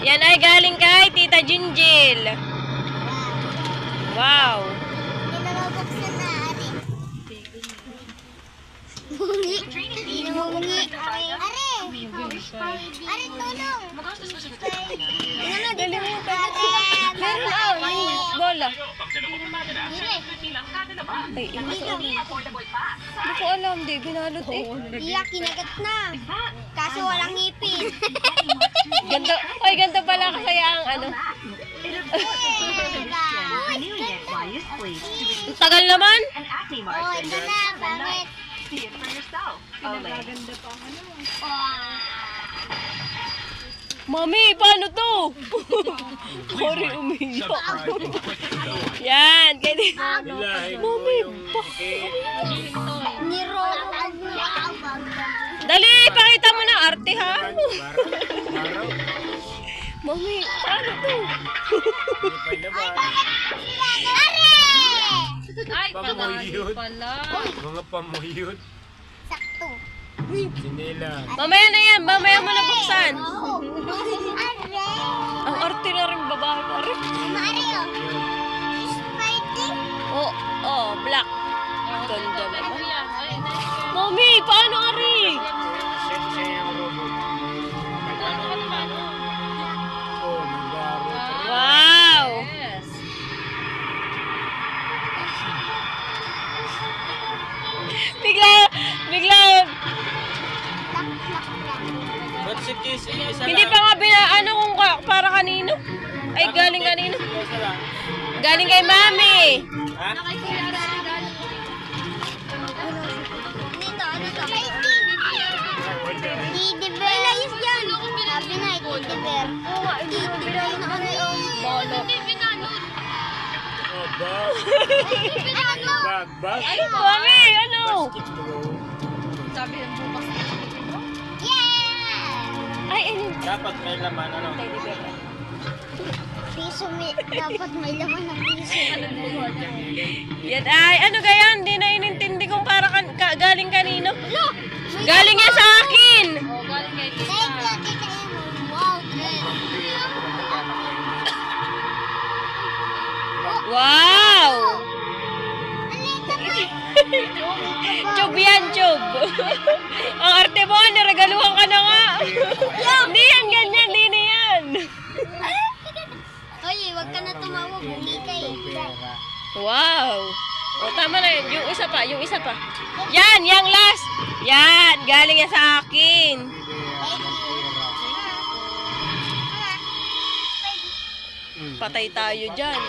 Yan ay galing kay Tita Jinjil. Wow. Pinababuksan na, Ari. Mungi. Mungi. Ari. Ari, tulong. Ano, dalimutan. Meron yung bola. Ay, hindi ko alam, di. Binalot eh. Iya, kinagat na. Kaso walang ngipin. Ganda. Ay, ganda pala kasi ang ano. Ang tagal naman. Oh, ito na. Bakit? Mami, paano to? Kori umiyak. Yan, ganyan. Mami, Nirolong niya. dali, pakita mo na arte ha. Mami, paano to? Ay, Pamuyod. pala. Mga pamuyod. Sakto. Sinila. Mamaya na yan, mamaya mo na buksan. Are. Ang arte na rin babae na rin. Mario. Spidey. Oh, oh, black. Ganda naman. Mami, paano ari? Siya yung robot. Oh, nagaro. Wow! Bigla, Ba't si Kiss? Isa hindi pa nga ano kung para kanino? Ay, galing kanino? Galing kay Mami. Ha? Ano to? Teddy bear. Layas yan. Sabi na, teddy bear. Oo nga, hindi mo binalo na ano yung bolo. Oh, bag. Ano? Bag, bag. Ay, Mami, ano? Basketball. Yeah! Ay, ano? Dapat may laman, ano? Teddy bear. Piso may, dapat may laman ng piso. Yan ay, ano gayan? Hindi na inintindi kung para galing kanino. Galing yan sa akin. Dahil ko, kita mo. Wow, Wow! Chub yan, chub. Ang arte mo, naregaluhan ka na nga. Hindi yan, ganyan, hindi na yan. Oye, wag ka na tumawa. Bumi ka eh. Wow! O, tama na yun. Yung isa pa, yung isa pa. Yan, yung last. Yan, galing yan sa akin. Patay tayo dyan.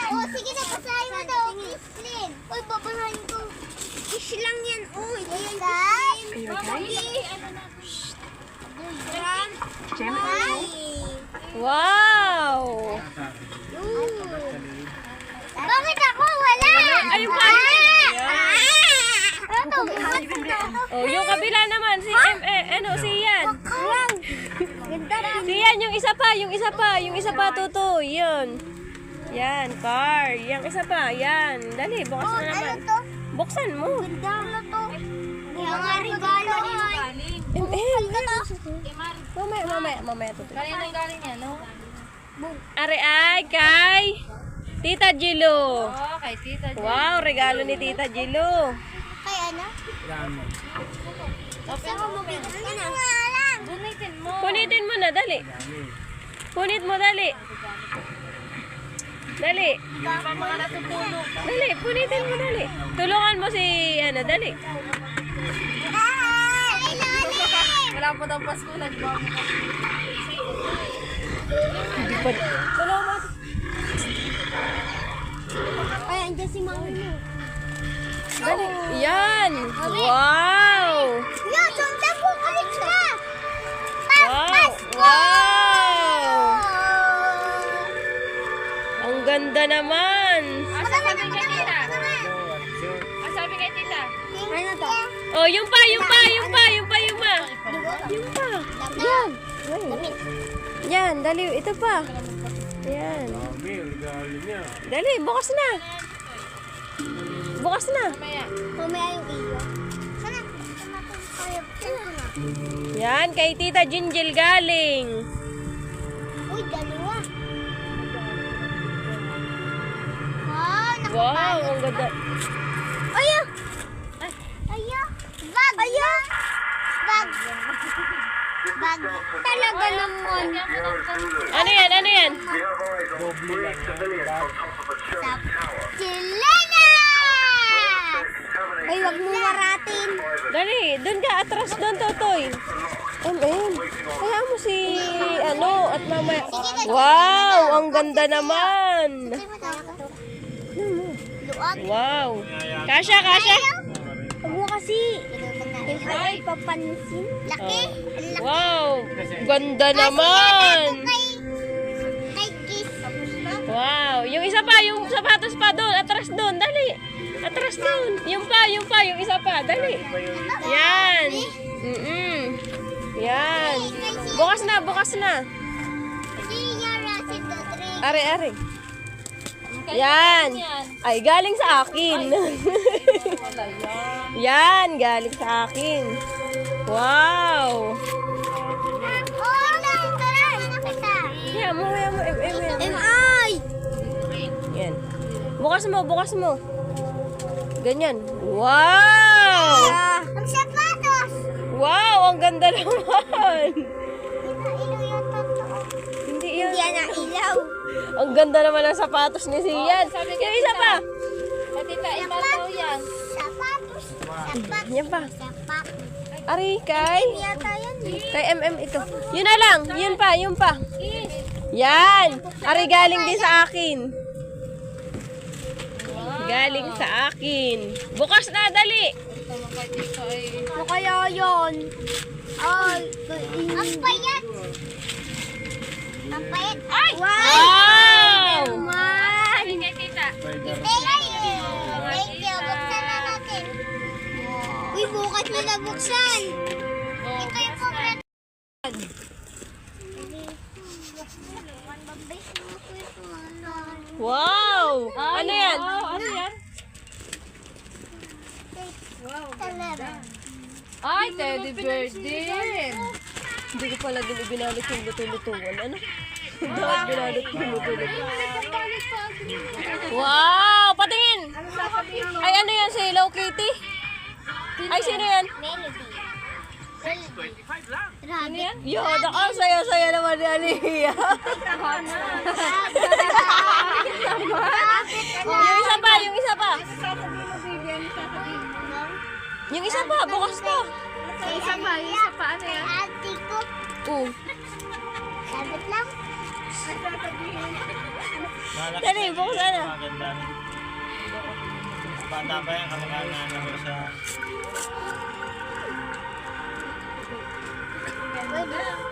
Oh, sige na, basahin mo daw. Kislin. Uy, babasahin ko. Kiss lang yan. Uy, guys. Wow! Bakit ako? Wala! Ay, yung Ano? Oh, yung kabila naman, si ano, si Yan. Ganda. Si Yan, yung isa pa, yung isa pa, yung isa pa, tuto, yun. Yan, car. Yung isa pa, yan. Dali, bukas mo naman. Ano to? Buksan mo. Ganda. Ano to? Yung nga regalo yan. Mamaya, tuto. Kanina galing yan, no? Are ay, kay Tita Jilo. Oo, kay Tita Jen. Wow, regalo ni Tita Jilo. Kay ano? Tapos Saan mo bigas ka na? Nga alam. gunitin mo. Punitin mo na, dali. Punit mo, dali. Dali. Pa mga natutulog. Dali, punitin mo, dali. Tulungan mo si, ano, dali. Ay, Loli! Wala pa daw Pasko, nagbago ka. Tulungan mo. Ay, andyan si Mami mo. Dali. Yan. Wow. Yan, sundan po kayo ka! Wow. Wow. Ang ganda naman. Sabi kay Tita. Sabi kay Tita. Ano to? Oh, yung pa. Yan. Damit. Yan, dali. Ito pa. Yan. Dami, regalo niya. Dali, bukas na. Bukas na. Mamaya yung iyo. Sana. Sana. Yan, kay Tita Jinjil galing. Uy, dalawa. Wow, Wow, ang ganda. Ayo! Ayo! Bag! Ayo! Bag! Bag! Talaga naman. Ano yan? Ano yan? Chilena! Ay, wag mo maratin. Dali, doon ka. Atras doon, Totoy. Ayun. Kaya mo si, at mamaya. Wow, ang ganda naman. Luwag. Wow. Kasha, kasha. Huwag mo kasi. Ay, papansin. Laki. Laki. Wow, ganda naman. Kay Kiss. Wow, yung isa pa, yung sapatos pa doon. Atras doon, dali. Atras doon. Yung isa pa, dali. Yan. Yan. Bukas na, bukas na. Si Yara, si Dodre. Are, are. Yan. Ay, galing sa akin. Yan, galing sa akin. Wow. Oh, tara. Nakita. Yan mo. MI! Yan. Bukas mo. Ganyan. Wow! Ang sapatos! Wow, ang ganda naman. Ilaw yung totoo. Hindi yan. Hindi yan ang ilaw. Ang ganda naman ng sapatos ni Sian. Yung isa pa. Tita, iba daw yan. Sapatos. Sapatos. Yan pa. Sapatos. Ari, kay Yata yan. MM ito. Yun na lang. Yun pa. Yan. Ari, galing din sa akin. Galing sa akin. Bukas na, dali. Ano kaya yun? Ay, ang payat. Ang payat. Ay! Wow! Man! Kay tita. Thank you. Buksan na natin. Uy, bukas na nabuksan. Ito yung pagkat. Wow! Ano yan? Ano yan? Talaga. Ay, teddy bear din. Hindi ko pala din ibinalot yung luto-lutuan. Ano? Bakit binalot yung luto-lutuan? Wow! Patingin! Ay, ano yan? Si Hello Kitty? Ay, sino yan? Melody. Rabbit. Yo, ang saya-saya naman ni Aliyah. Yung isa pa. Yung isa pa, bukas pa. Isa pa, ano yan? Ate ko. Rabbit lang. Dali, bukas na. Maganda. Bata pa yan, kamag-anak ko sa...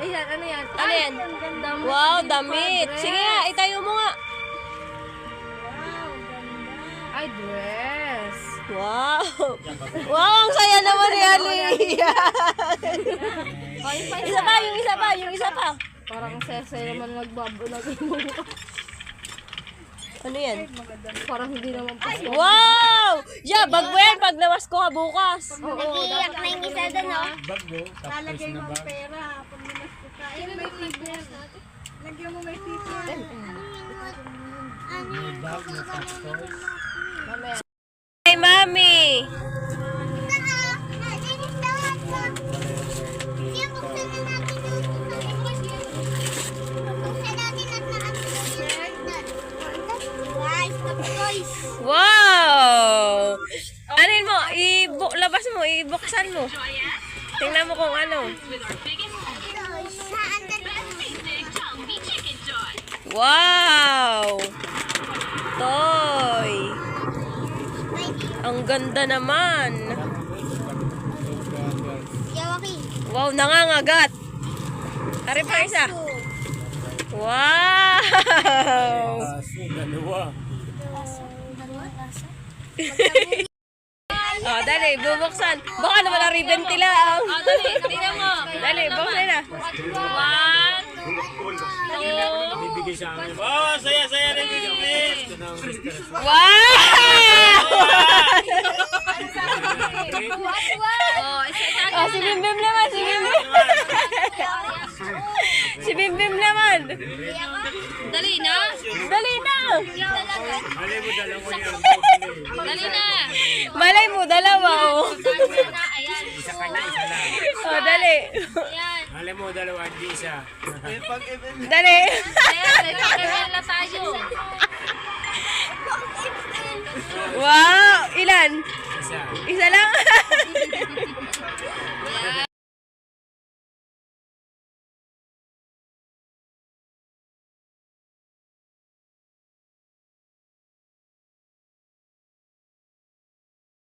Ayan, ano yan? Ano yan? Wow, damit. Sige nga, itayo mo nga. Ay, dress. Wow. Wow, ang saya naman ni Aliyah. Yung isa pa. Parang sesay naman nagbabunag. Ano yan? Parang hindi naman pa. Wow! Yeah, bag mo yan pag nawas ko ka bukas. Nag-iiyak na yung isa doon, oh. Bago, tapos na ba? Bag na tapos. Hey, Mami! Wow! Anin mo? Labas mo, ibuksan mo. Tingnan mo kung ano. Wow! Toy! Ang ganda naman. Wow, nangangagat. Ari pa isa. Wow! Dalawa. Oh, dali, bubuksan. Baka naman ang ribbon tila. Dali, tingnan mo. Dali, buksan na. Wow! bigay sa amin. Oh, saya rin yung Chris. Ito na ang Chris. Wow! Oh, si Bimbim naman, si Bimbim. Si Bimbim naman. Dali na. Dali na. Malay mo, dalawa yan. Dali na. Malay mo, dalawa, oh. Ayan. Isa ka na, isa lang. Oh, dali. Ayan. Malay mo, dalawa, hindi isa. Dali. Ayan. Nagkakawin na tayo. Wow! Ilan? Isa. Isa lang?